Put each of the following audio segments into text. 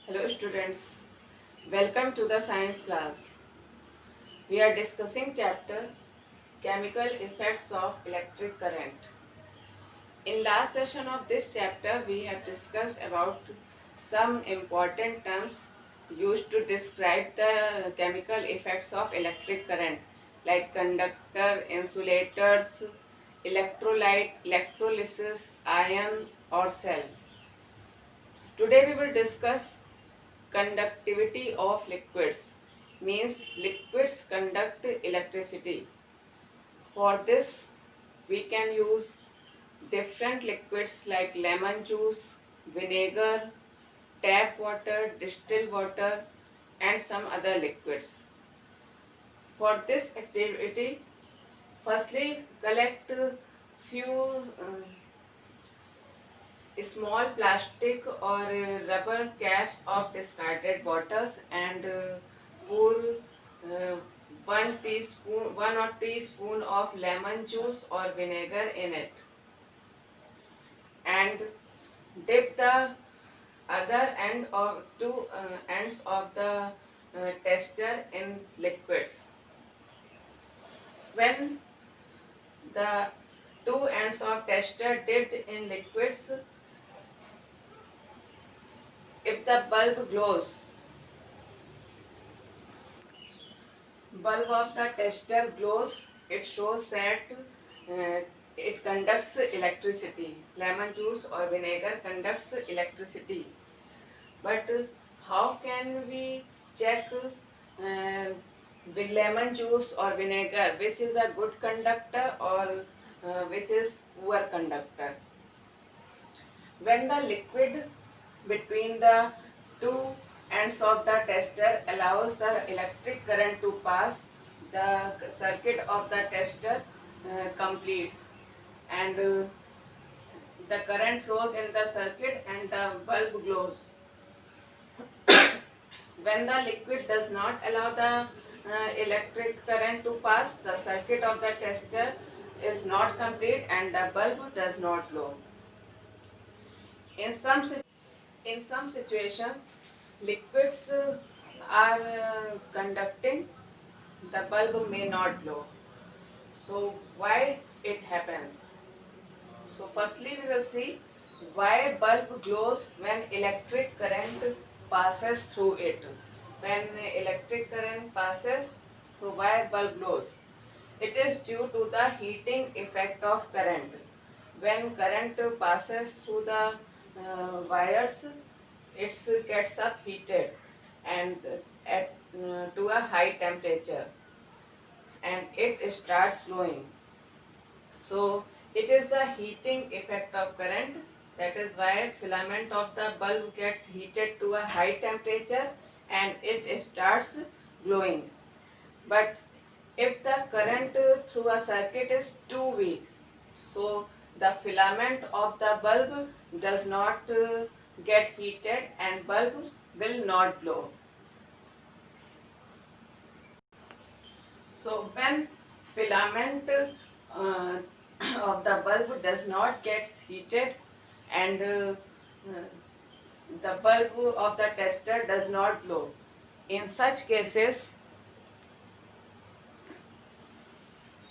Hello students, welcome to the science class. We are discussing chapter Chemical Effects of Electric Current. In last session of this chapter we have discussed about some important terms used to describe the chemical effects of electric current like conductor, insulators, electrolyte, electrolysis, ion or cell. Today we will discuss conductivity of liquids, means liquids conduct electricity. For this we can use different liquids like lemon juice, vinegar, tap water, distilled water and some other liquids. For this activity, firstly collect few small plastic or rubber caps of discarded bottles and pour uh, 1 or 2 teaspoon of lemon juice or vinegar in it and dip the other end of two ends of the tester in liquids. When the two ends of tester dipped in liquids, if the bulb of the tester glows, it shows that uh, it conducts electricity. Lemon juice or vinegar conducts electricity. But how can we check with lemon juice or vinegar which is a good conductor or which is poor conductor? When the liquid between the two ends of the tester allows the electric current to pass, the circuit of the tester completes and the current flows in the circuit and the bulb glows. When the liquid does not allow the electric current to pass, the circuit of the tester is not complete and the bulb does not glow. In some situations, liquids are conducting, the bulb may not glow. So why it happens? So firstly we will see why bulb glows when electric current passes through it. When electric current passes, so why bulb glows? It is due to the heating effect of current. When current passes through the wires, it gets up heated and at to a high temperature and it starts glowing. So it is the heating effect of current, that is why filament of the bulb gets heated to a high temperature and it starts glowing. But if the current through a circuit is too weak, so the filament of the bulb does not get heated and bulb will not glow. So when filament of the bulb does not get heated and the bulb of the tester does not glow, in such cases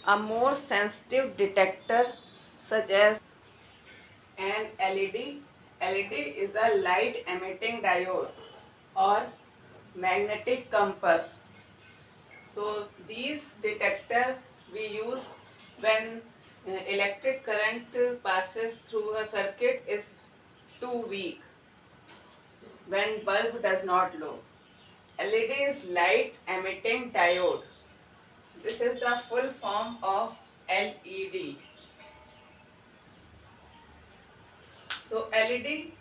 a more sensitive detector such as an LED. LED is a light emitting diode or magnetic compass. So these detector we use when electric current passes through a circuit is too weak, when bulb does not glow. LED is light emitting diode. This is the full form of LED. So LED,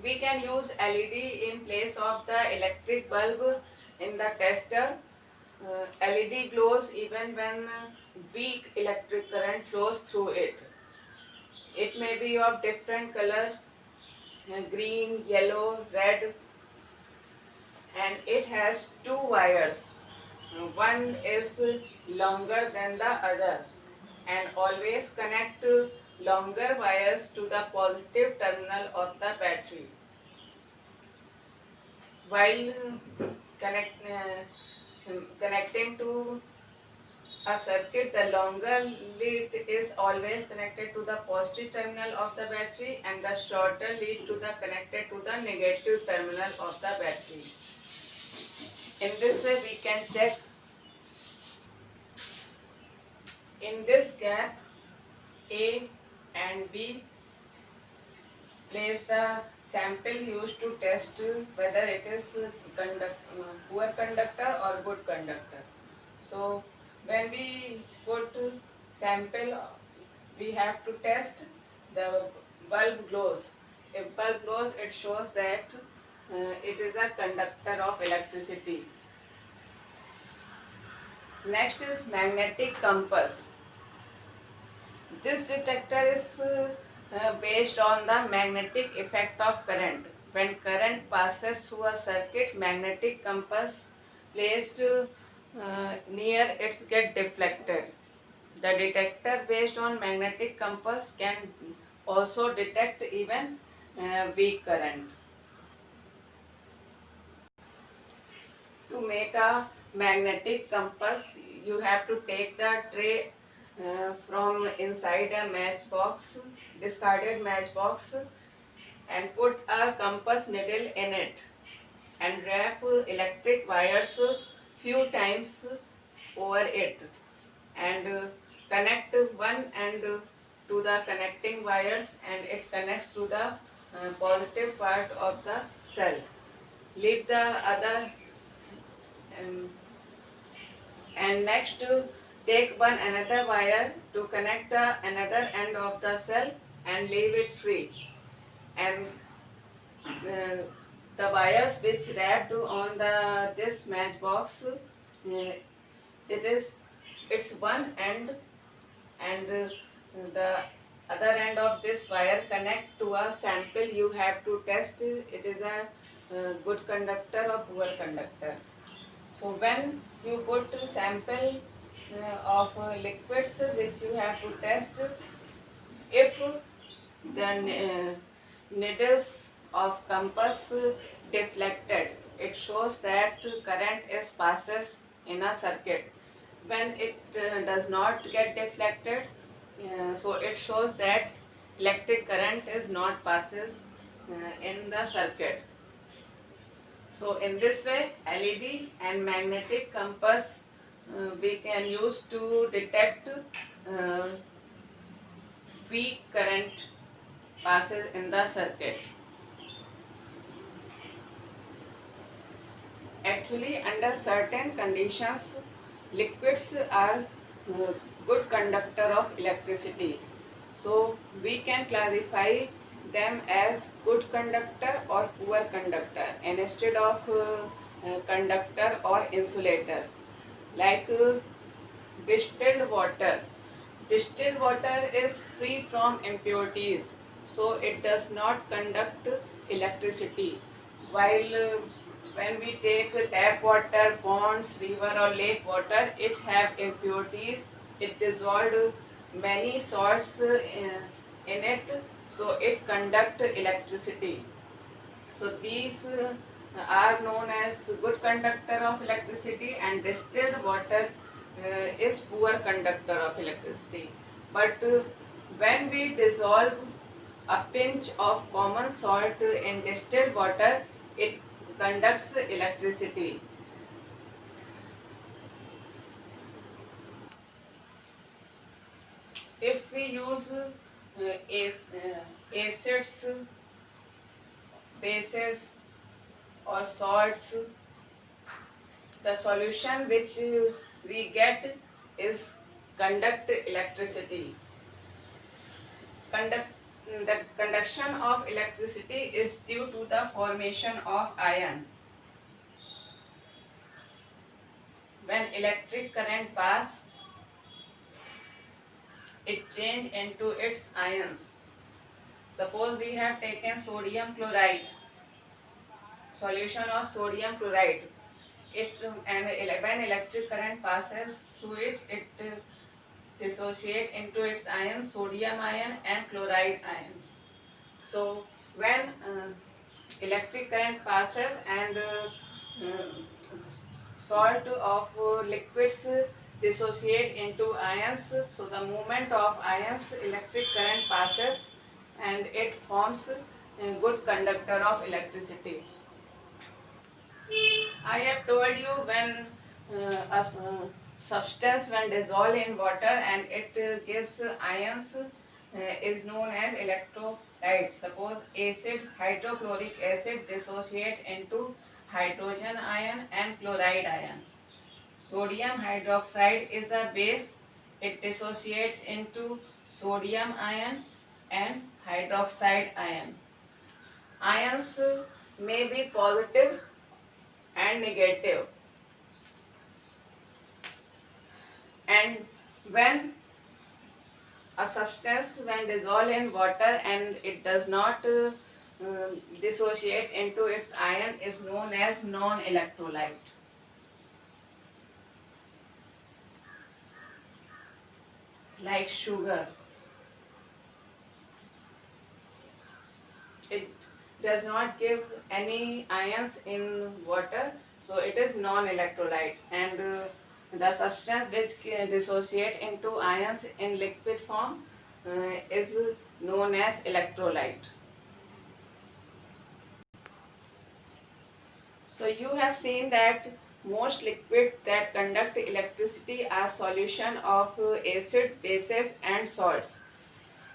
we can use LED in place of the electric bulb in the tester. LED glows even when weak electric current flows through it. It may be of different color, green, yellow, red, and it has two wires. One is longer than the other and always connect longer wires to the positive terminal of the battery. while connecting to a circuit, the longer lead is always connected to the positive terminal of the battery and the shorter lead to the connected to the negative terminal of the battery. In this way we can check. In this gap, A and B place the sample used to test whether it is poor conductor or good conductor. So when we put sample, we have to test the bulb glows. If bulb glows, it shows that it is a conductor of electricity. Next is magnetic compass. This detector is based on the magnetic effect of current. When current passes through a circuit, magnetic compass placed near it get deflected. The detector based on magnetic compass can also detect even weak current. To make a magnetic compass, you have to take the tray from inside a matchbox, discarded matchbox, and put a compass needle in it and wrap electric wires few times over it and connect one end to the connecting wires and it connects to the positive part of the cell. Leave the other um, and next take one another wire to connect the another end of the cell and leave it free, and the wires which wrapped on the this matchbox, it is its one end, and the other end of this wire connect to a sample you have to test it is a good conductor or poor conductor. So when you put sample of liquids which you have to test, if the needles of compass deflected, it shows that current is passes in a circuit. When it does not get deflected, so it shows that electric current is not passes in the circuit. So in this way, LED and magnetic compass we can use to detect weak current passes in the circuit. Actually, under certain conditions, liquids are good conductor of electricity. So we can classify them as good conductor or poor conductor instead of conductor or insulator. Like distilled water. Distilled water is free from impurities, so it does not conduct electricity. While when we take tap water, ponds, river or lake water, it have impurities. It dissolved many salts in it, so it conduct electricity. So these are known as good conductor of electricity, and distilled water is poor conductor of electricity. But when we dissolve a pinch of common salt in distilled water, it conducts electricity. If we use acids, bases or salts, the solution which we get is conduct electricity. The conduction of electricity is due to the formation of ion. When electric current pass, it change into its ions. Suppose we have taken sodium chloride, solution of sodium chloride. When electric current passes through it, it dissociate into its ions, sodium ion and chloride ions. So when electric current passes and salt of liquids dissociate into ions. So the movement of ions, electric current passes and it forms a good conductor of electricity. I have told you when substance when dissolved in water and it gives ions is known as electrolyte. Suppose acid, hydrochloric acid dissociate into hydrogen ion and chloride ion. Sodium hydroxide is a base. It dissociates into sodium ion and hydroxide ion. Ions may be positive and negative. And when a substance when dissolved in water and it does not dissociate into its ion is known as non-electrolyte. Like sugar, it does not give any ions in water, so it is non-electrolyte. And the substance which dissociate into ions in liquid form is known as electrolyte. So you have seen that most liquids that conduct electricity are solution of acid, bases and salts.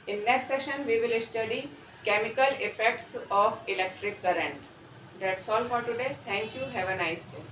In next session we will study chemical effects of electric current. That's all for today. Thank you. Have a nice day.